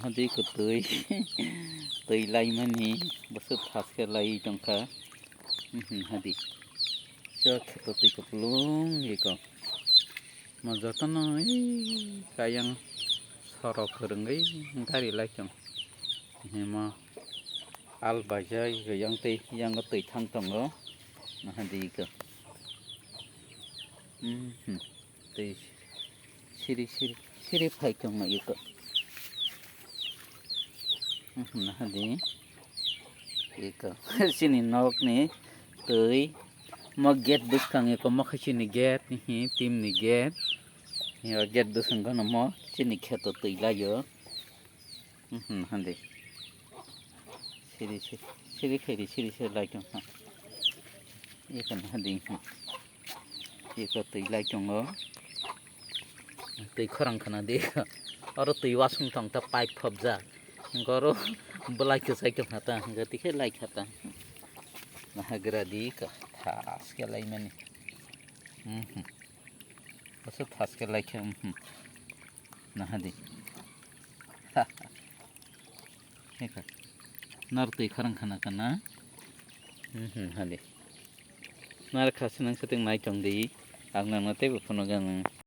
hadi ko tui lai mani basu thas ke lai tongkha hadi so kheto tui ko plung iko ma jotono kayang sorok khurungai gari lai chong hema al bajai yang tui thang tongo hadi ko tui siri phai chong ma iko hadi iko sini nok ni tui mo gate buskang iko mo khasini gate ni tim ni gate yo gate busang kono mo sini kheto tui layo hadi siri khairi lai chong ha iko hadi iko tui lai chong o tui khorang khana de aro tui wasung tong ta pipe phobja goro belai ke sai ke hata gati ke lai khata nah geradi ka thas ke lai mani basa thas ke lai ke nah hadi eka nar tui kharang khana kana hadi nar khasinang seteng nai chong di ang nang na te phono gan